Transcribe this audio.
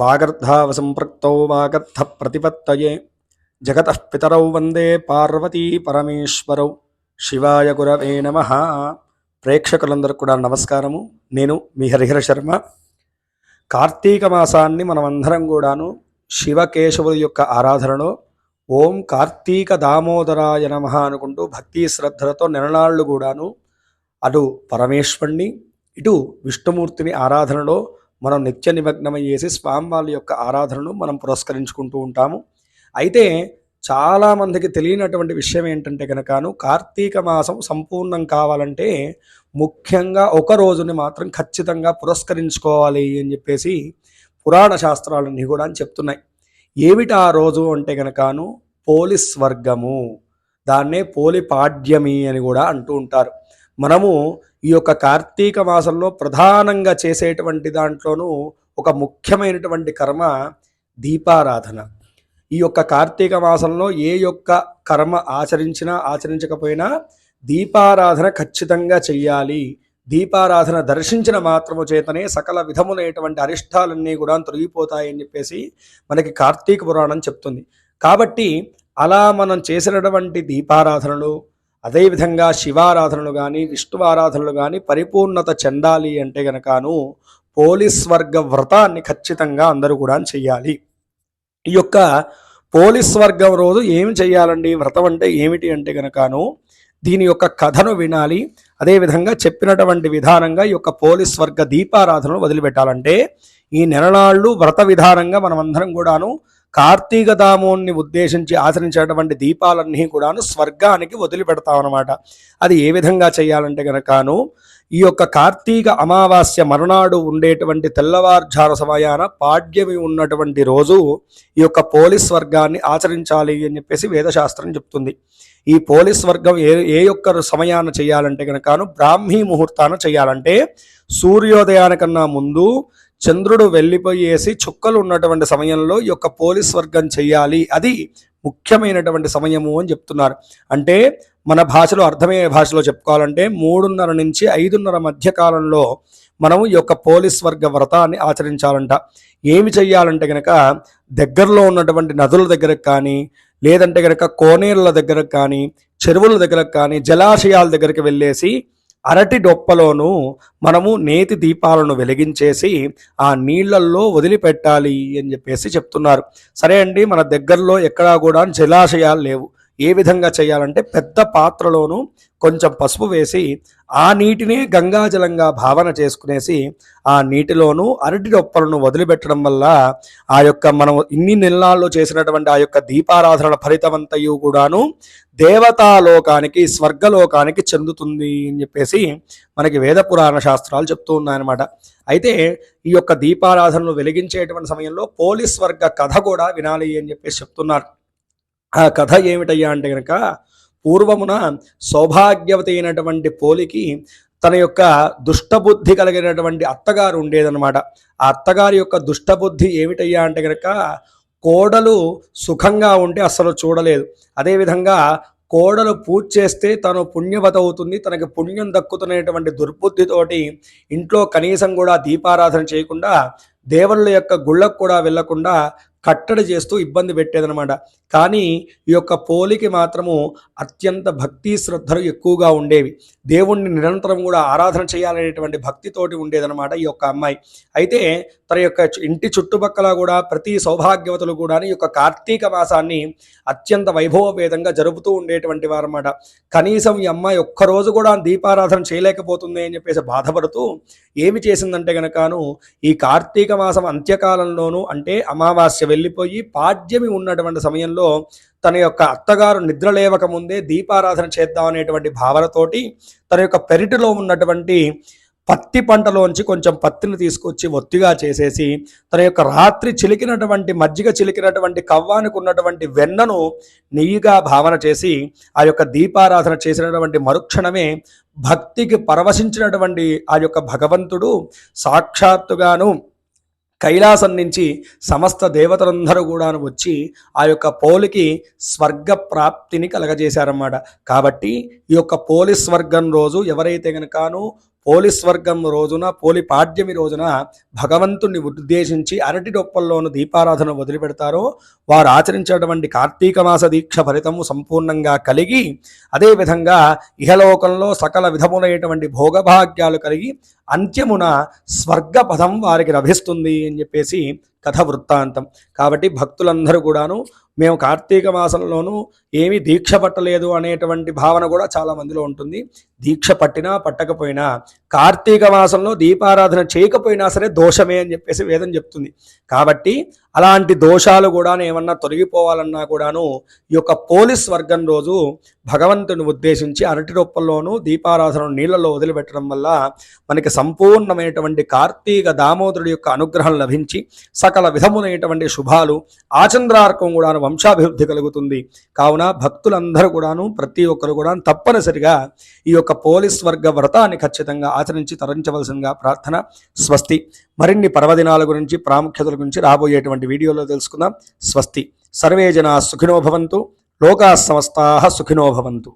వాగర్ధావసంపృక్తౌ వాగర్ధ ప్రతిపత్తయే జగతః పితరౌ వందే పార్వతీ పరమేశ్వరౌ. శివాయ గురవే నమః. ప్రేక్షకులందరికీ కూడా నమస్కారము. నేను మీ హరిహర శర్మ. కార్తీక మాసాన్ని మనమందరం కూడాను శివకేశవుల యొక్క ఆరాధనలో ఓం కార్తీక దామోదరాయ నమః అనుకుంటూ భక్తి శ్రద్ధలతో నెలనాళ్ళు కూడాను అటు పరమేశ్వరుణ్ణి ఇటు విష్ణుమూర్తిని ఆరాధనలో మనం నిత్య నిమగ్నమయ్యేసి స్వామివారి యొక్క ఆరాధనను మనం పురస్కరించుకుంటూ ఉంటాము. అయితే చాలామందికి తెలియనటువంటి విషయం ఏంటంటే కనుకను కార్తీక మాసం సంపూర్ణం కావాలంటే ముఖ్యంగా ఒక రోజుని మాత్రం ఖచ్చితంగా పురస్కరించుకోవాలి అని చెప్పేసి పురాణ శాస్త్రాలన్నీ కూడా చెప్తున్నాయి. ఏమిటి ఆ రోజు అంటే కనుకను పోలిస్ వర్గము, దాన్నే పోలిపాడ్యమి అని కూడా అంటూ ఉంటారు. మనము ఈ యొక్క కార్తీక మాసంలో ప్రధానంగా చేసేటువంటి దాంట్లోనూ ఒక ముఖ్యమైనటువంటి కర్మ దీపారాధన. ఈ యొక్క కార్తీక మాసంలో ఏ యొక్క కర్మ ఆచరించినా ఆచరించకపోయినా దీపారాధన ఖచ్చితంగా చెయ్యాలి. దీపారాధన దర్శించిన మాత్రము చేతనే సకల విధములైనటువంటి అరిష్టాలన్నీ కూడా తొలగిపోతాయని చెప్పేసి మనకి కార్తీక పురాణం చెప్తుంది. కాబట్టి అలా మనం చేసినటువంటి దీపారాధనలు, అదేవిధంగా శివారాధనలు కానీ విష్ణువారాధనలు కానీ పరిపూర్ణత చెందాలి అంటే గనకను పోలిస్ వర్గ వ్రతాన్ని ఖచ్చితంగా అందరూ కూడా చెయ్యాలి. ఈ యొక్క పోలిస్ వర్గం రోజు ఏమి చెయ్యాలండి? వ్రతం అంటే ఏమిటి అంటే గనకను దీని యొక్క కథను వినాలి. అదేవిధంగా చెప్పినటువంటి విధానంగా ఈ యొక్క పోలిస్ వర్గ దీపారాధనను వదిలిపెట్టాలంటే ఈ నెలనాళ్ళు వ్రత విధానంగా మనమందరం కూడాను కార్తీక దామోన్ని ఉద్దేశించి ఆచరించేటువంటి దీపాలన్నీ కూడాను స్వర్గానికి వదిలిపెడతామన్నమాట. అది ఏ విధంగా చేయాలంటే గనకను ఈ యొక్క కార్తీక అమావాస్య మరునాడు ఉండేటువంటి తెల్లవారుజాము సమయాన పాడ్యమి ఉన్నటువంటి రోజు ఈ యొక్క పోలిస్ వర్గాన్ని ఆచరించాలి అని చెప్పేసి వేదశాస్త్రం చెప్తుంది. ఈ పోలిస్ వర్గం ఏ యొక్క సమయాన చేయాలంటే కనుకను బ్రాహ్మీ ముహూర్తాన చేయాలంటే సూర్యోదయానికన్నా ముందు చంద్రుడు వెళ్ళిపోయేసి చుక్కలు ఉన్నటువంటి సమయంలో ఈ యొక్క పోలిస్ వర్గం చెయ్యాలి. అది ముఖ్యమైనటువంటి సమయము అని చెప్తున్నారు. అంటే మన భాషలో అర్థమయ్యే భాషలో చెప్పుకోవాలంటే 3:30 నుంచి 5:30 మధ్య కాలంలో మనం ఈ యొక్క పోలిస్ వర్గ వ్రతాన్ని ఆచరించాలంట. ఏమి చెయ్యాలంటే కనుక దగ్గరలో ఉన్నటువంటి నదుల దగ్గరకు కానీ, లేదంటే కనుక కోనేరుల దగ్గరకు కానీ, చెరువుల దగ్గరకు కానీ, జలాశయాల దగ్గరికి వెళ్ళేసి అరటి డొప్పలోనూ మనము నేతి దీపాలను వెలిగించేసి ఆ నీళ్లల్లో వదిలిపెట్టాలి అని చెప్పేసి చెప్తున్నారు. సరే అండి, మన దగ్గరలో ఎక్కడా కూడా జలాశయాలు లేవు. ఏ విధంగా చేయాలంటే పెద్ద పాత్రలోనూ కొంచెం పసుపు వేసి ఆ నీటిని గంగాజలంగా భావన చేసుకునేసి ఆ నీటిలోనూ అరటి డొప్పలను వదిలిపెట్టడం వల్ల ఆ యొక్క మనం ఇన్ని నెలల్లో చేసినటువంటి ఆ యొక్క దీపారాధన ఫలితమంతయు కూడాను దేవతాలోకానికి స్వర్గలోకానికి చెందుతుంది అని చెప్పేసి మనకి వేద పురాణ శాస్త్రాలు చెప్తూ ఉన్నాయన్నమాట. అయితే ఈ యొక్క దీపారాధనలు వెలిగించేటువంటి సమయంలో పోలిస్ వర్గ కథ కూడా వినాలి అని చెప్పేసి చెప్తున్నారు. ఆ కథ ఏమిటయ్యా అంటే కనుక పూర్వమున సౌభాగ్యవతి అయినటువంటి పోలికి తన యొక్క దుష్టబుద్ధి కలిగినటువంటి అత్తగారు ఉండేదన్నమాట. ఆ అత్తగారి యొక్క దుష్టబుద్ధి ఏమిటయ్యా అంటే కనుక కోడలు సుఖంగా ఉంటే అస్సలు చూడలేదు. అదేవిధంగా కోడలు పూజ చేస్తే తను పుణ్యవత అవుతుంది, తనకి పుణ్యం దక్కుతున్నటువంటి దుర్బుద్ధితోటి ఇంట్లో కనీసం కూడా దీపారాధన చేయకుండా దేవుళ్ళ యొక్క గుళ్ళకు కూడా వెళ్లకుండా కట్టడి చేస్తూ ఇబ్బంది పెట్టేదనమాట. కానీ ఈ యొక్క పోలికి మాత్రము అత్యంత భక్తి శ్రద్ధలు ఎక్కువగా ఉండేవి. దేవుణ్ణి నిరంతరం కూడా ఆరాధన చేయాలనేటువంటి భక్తితోటి ఉండేదనమాట ఈ యొక్క అమ్మాయి. అయితే తన యొక్క ఇంటి చుట్టుపక్కల కూడా ప్రతి సౌభాగ్యవతులు కూడా ఈ యొక్క కార్తీక మాసాన్ని అత్యంత వైభవపేతంగా జరుపుతూ ఉండేటువంటి వారన్నమాట. కనీసం ఈ అమ్మాయి ఒక్కరోజు కూడా దీపారాధన చేయలేకపోతుంది అని చెప్పేసి బాధపడుతూ ఏమి చేసిందంటే గనకను ఈ కార్తీక మాసం అంత్యకాలంలోనూ అంటే అమావాస్య వెళ్ళిపోయి పాడ్యమి ఉన్నటువంటి సమయంలో తన యొక్క అత్తగారు నిద్రలేవక ముందే దీపారాధన చేద్దాం అనేటువంటి భావనతోటి తన యొక్క పెరటిలో ఉన్నటువంటి పత్తి పంటలోంచి కొంచెం పత్తిని తీసుకొచ్చి ఒత్తిగా చేసేసి తన యొక్క రాత్రి చిలికినటువంటి మజ్జిగ చిలికినటువంటి కవ్వానికి ఉన్నటువంటి వెన్నను నెయ్యిగా భావన చేసి ఆ యొక్క దీపారాధన చేసినటువంటి మరుక్షణమే భక్తికి పరవశించినటువంటి ఆ యొక్క భగవంతుడు సాక్షాత్తుగాను కైలాసం నుంచి సమస్త దేవతలందరూ కూడా వచ్చి ఆ యొక్క పోలికి స్వర్గ ప్రాప్తిని కలగజేశారన్నమాట. కాబట్టి ఈ యొక్క పోలి స్వర్గం రోజు ఎవరైతే కనుకను పోలీస్ వర్గం రోజున పోలి పాడ్యమి రోజున భగవంతుణ్ణి ఉద్దేశించి అరటి డొప్పల్లోనూ దీపారాధన వదిలిపెడతారో వారు ఆచరించేటువంటి కార్తీక మాస దీక్ష ఫలితము సంపూర్ణంగా కలిగి అదేవిధంగా ఇహలోకంలో సకల విధములైనటువంటి భోగభాగ్యాలు కలిగి అంత్యమున స్వర్గపదం వారికి లభిస్తుంది అని చెప్పేసి కథ వృత్తాంతం. కాబట్టి భక్తులందరూ కూడాను మేము కార్తీక మాసంలోనూ ఏమీ దీక్ష పట్టలేదు అనేటువంటి భావన కూడా చాలా మందిలో ఉంటుంది. దీక్ష పట్టినా పట్టకపోయినా కార్తీక మాసంలో దీపారాధన చేయకపోయినా సరే దోషమే అని చెప్పేసి వేదం చెప్తుంది. కాబట్టి అలాంటి దోషాలు కూడా ఏమన్నా తొలగిపోవాలన్నా కూడాను ఈ యొక్క పోలీస్ వర్గం రోజు భగవంతుని ఉద్దేశించి అరటి రొప్పల్లోనూ దీపారాధన నీళ్లలో వదిలిపెట్టడం వల్ల మనకి సంపూర్ణమైనటువంటి కార్తీక దామోదరుడి యొక్క అనుగ్రహం లభించి సకల విధములైనటువంటి శుభాలు ఆచంద్రార్కం కూడా వంశాభివృద్ధి కలుగుతుంది. కావున భక్తులందరూ కూడాను ప్రతి ఒక్కరు కూడా తప్పనిసరిగా ఈ యొక్క పోలీస్ వర్గ వ్రతాన్ని ఖచ్చితంగా ఆచరించి తరించవలసిందిగా ప్రార్థన. స్వస్తి. మరిన్ని పర్వదినాల గురించి ప్రాముఖ్యతల గురించి రాబోయేటువంటి వీడియోలో తెలుసుకుందాం. స్వస్తి. సర్వే జనా సుఖినో భవంతు. లోకా సమస్తాః సుఖినో భవంతు.